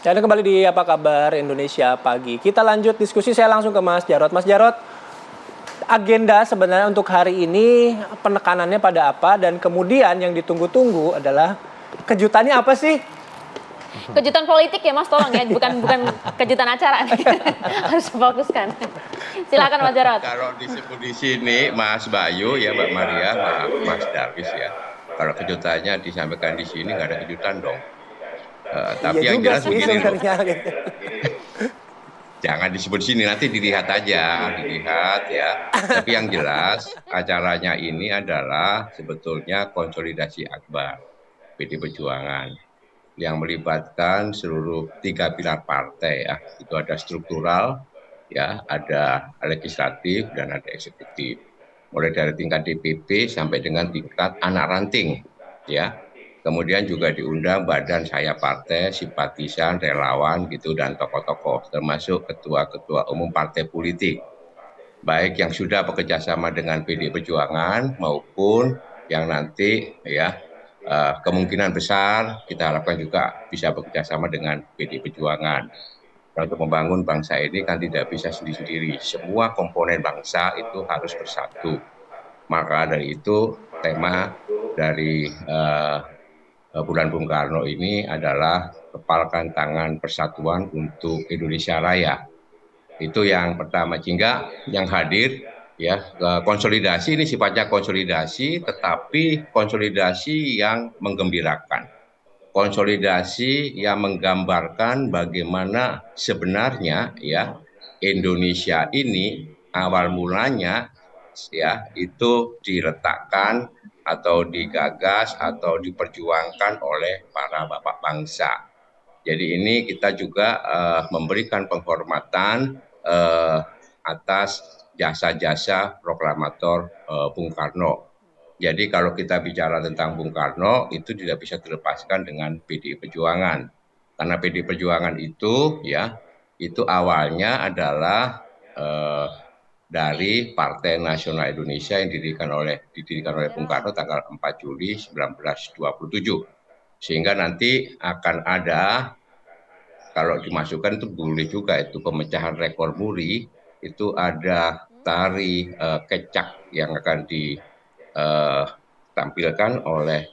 Ya, Anda kembali di Apa Kabar Indonesia Pagi. Kita lanjut diskusi, saya langsung ke Mas Jarod. Mas Jarod, agenda sebenarnya untuk hari ini penekanannya pada apa? Dan kemudian yang ditunggu-tunggu adalah kejutannya apa sih? Kejutan politik ya Mas, tolong ya, bukan kejutan acara. Harus fokuskan. Silakan Mas Jarod. Kalau disebut di sini Mas Bayu ya, Mbak Maria, Mas Darwis ya. Kalau kejutannya disampaikan di sini nggak ada kejutan dong. Tapi iya yang juga jelas sih begini loh. sebenarnya. Jangan disebut di sini, nanti dilihat aja, dilihat ya. Tapi yang jelas acaranya ini adalah sebetulnya konsolidasi akbar PD Perjuangan yang melibatkan seluruh 3 pilar partai ya. Itu ada struktural, ya, ada legislatif dan ada eksekutif. Mulai dari tingkat DPP sampai dengan tingkat anak ranting, ya. Kemudian juga diundang badan saya partai, simpatisan, relawan gitu dan tokoh-tokoh, termasuk ketua-ketua umum partai politik, baik yang sudah bekerja sama dengan PD Perjuangan maupun yang nanti ya kemungkinan besar kita harapkan juga bisa bekerja sama dengan PD Perjuangan. Untuk membangun bangsa ini kan tidak bisa sendiri-sendiri. Semua komponen bangsa itu harus bersatu. Maka dari itu tema dari bulan Bung Karno ini adalah kepalkan tangan persatuan untuk Indonesia Raya. Itu yang pertama. Sehingga yang hadir ya konsolidasi ini sifatnya konsolidasi, tetapi konsolidasi yang menggembirakan. Konsolidasi yang menggambarkan bagaimana sebenarnya ya Indonesia ini awal mulanya ya itu diletakkan atau digagas atau diperjuangkan oleh para bapak bangsa. Jadi ini kita juga memberikan penghormatan atas jasa-jasa proklamator Bung Karno. Jadi kalau kita bicara tentang Bung Karno itu tidak bisa dilepaskan dengan PDI Perjuangan. Karena PDI Perjuangan itu ya itu awalnya adalah dari Partai Nasional Indonesia yang didirikan oleh Bung Karno tanggal 4 Juli 1927. Sehingga nanti akan ada, kalau dimasukkan itu boleh juga itu pemecahan rekor muri, itu ada tari kecak yang akan ditampilkan oleh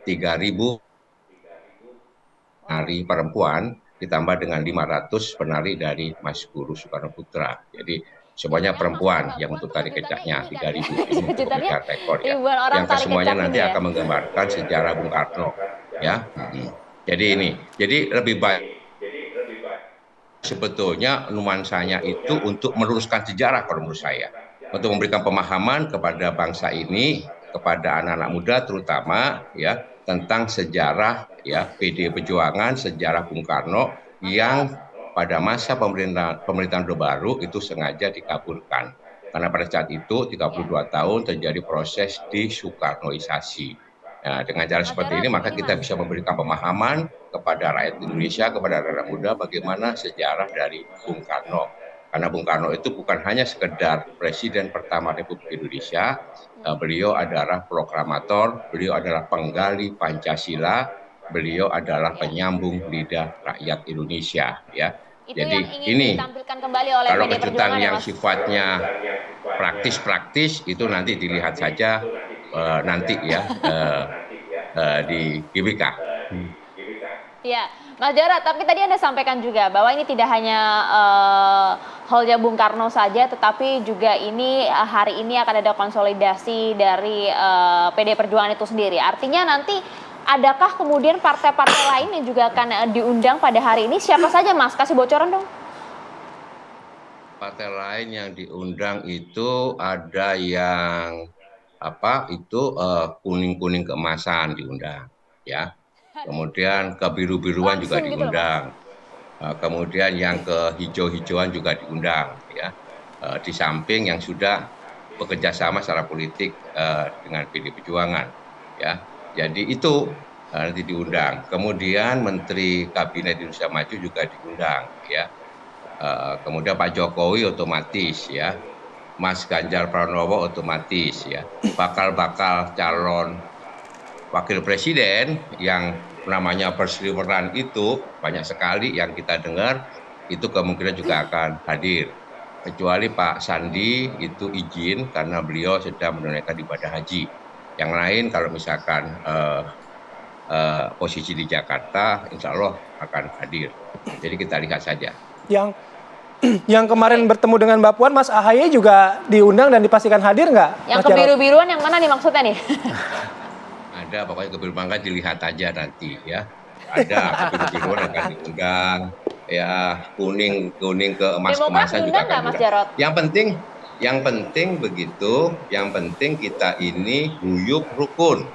3.000 penari perempuan ditambah dengan 500 penari dari Mas Guru Soekarno Putra. Jadi semuanya perempuan yang untuk tari kecaknya 3.000 ini untuk pemecahan rekor ya. Yang kesemuanya nanti akan menggambarkan sejarah Bung Karno ya. Jadi ini, jadi lebih baik sebetulnya nuansanya itu untuk meluruskan sejarah kalau menurut saya, untuk memberikan pemahaman kepada bangsa ini, kepada anak-anak muda terutama ya tentang sejarah ya PD Perjuangan, sejarah Bung Karno yang pada masa pemerintahan Orde Baru itu sengaja dikabulkan. Karena pada saat itu 32 tahun terjadi proses di-Soekarnoisasi. Nah, dengan cara seperti ini maka kita bisa memberikan pemahaman kepada rakyat Indonesia, kepada anak muda bagaimana sejarah dari Bung Karno. Karena Bung Karno itu bukan hanya sekedar Presiden pertama Republik Indonesia, beliau adalah proklamator, beliau adalah penggali Pancasila, beliau adalah penyambung lidah rakyat Indonesia. Ya. Itu jadi yang ingin ini ditampilkan kembali oleh kalau PD kejutan Perjuangan yang ya, sifatnya praktis itu nanti dilihat saja nanti ya di GBK. Ya, Mas Jarod, tapi tadi Anda sampaikan juga bahwa ini tidak hanya Halnya Bung Karno saja, tetapi juga ini hari ini akan ada konsolidasi dari PD Perjuangan itu sendiri. Artinya nanti adakah kemudian partai-partai lain yang juga akan diundang pada hari ini? Siapa saja, Mas? Kasih bocoran dong. Partai lain yang diundang itu ada yang kuning-kuning keemasan diundang ya. Kemudian ke biru-biruan juga diundang. Kemudian yang ke hijau-hijauan juga diundang ya. Di samping yang sudah bekerja sama secara politik dengan PD Perjuangan ya. Jadi itu nanti diundang. Kemudian Menteri Kabinet Indonesia Maju juga diundang ya. Kemudian Pak Jokowi otomatis ya. Mas Ganjar Pranowo otomatis ya, bakal calon wakil presiden yang namanya berseliweran itu banyak sekali yang kita dengar itu kemungkinan juga akan hadir. Kecuali Pak Sandi itu izin karena beliau sedang menunaikan ibadah haji. Yang lain kalau misalkan posisi di Jakarta, insya Allah akan hadir. Jadi kita lihat saja. Yang kemarin bertemu dengan Mbak Puan, Mas AHY juga diundang dan dipastikan hadir nggak? Yang kebiru-biruan yang mana nih maksudnya nih? Ada, pokoknya kebiru-biruan dilihat aja nanti ya. Ada kebiru-biruan akan diundang, ya kuning keemas-emasan juga akan diundang. Yang penting begitu, yang penting kita ini guyup rukun.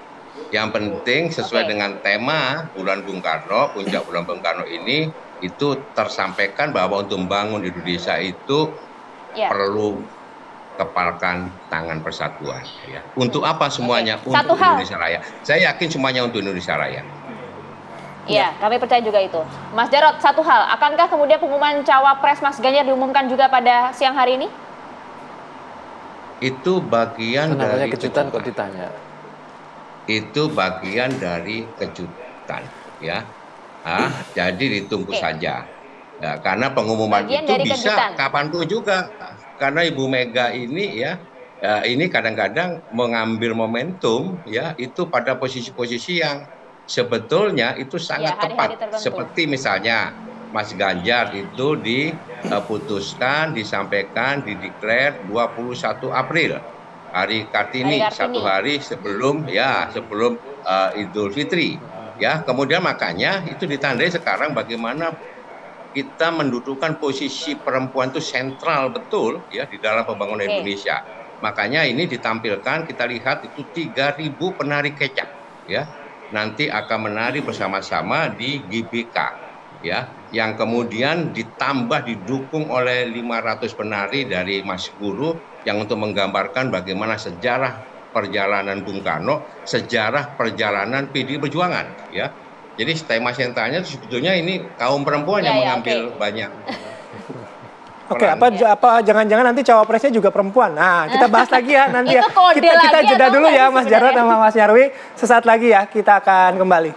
Yang penting sesuai dengan tema Bulan Bung Karno, puncak Bulan Bung Karno ini itu tersampaikan bahwa untuk membangun Indonesia itu perlu kepalkan tangan persatuan. Ya. Untuk apa semuanya? Untuk Indonesia Raya. Saya yakin semuanya untuk Indonesia Raya. Iya, kami percaya juga itu. Mas Jarod, satu hal, akankah kemudian pengumuman cawapres Mas Ganjar diumumkan juga pada siang hari ini? Itu bagian dari kejutan kok ditanya. Itu bagian dari kejutan, ya. Jadi ditunggu saja. Ya, karena pengumuman bagian itu bisa kejutan. Kapanpun juga. Karena Ibu Mega ini ini kadang-kadang mengambil momentum ya itu pada posisi-posisi yang sebetulnya itu sangat tepat. Seperti misalnya Mas Ganjar itu diputuskan, disampaikan, dideklar 21 April. Hari Kartini, satu hari sebelum Idul Fitri. Ya, kemudian makanya itu ditandai sekarang bagaimana kita mendudukan posisi perempuan itu sentral betul ya di dalam pembangunan Indonesia. Makanya ini ditampilkan, kita lihat itu 3.000 penari kecak ya. Nanti akan menari bersama-sama di GBK ya, yang kemudian ditambah didukung oleh 500 penari dari Mas Guru yang untuk menggambarkan bagaimana sejarah perjalanan Bung Karno, sejarah perjalanan PDI Perjuangan ya. Jadi tema sentralnya sebetulnya ini kaum perempuan yang mengambil banyak. Oke, apa jangan-jangan nanti cawapresnya juga perempuan. Nah, kita bahas lagi ya nanti ya. Kita jeda dulu ya Mas Jarod sama Mas Nyarwi. Sesaat lagi ya kita akan kembali.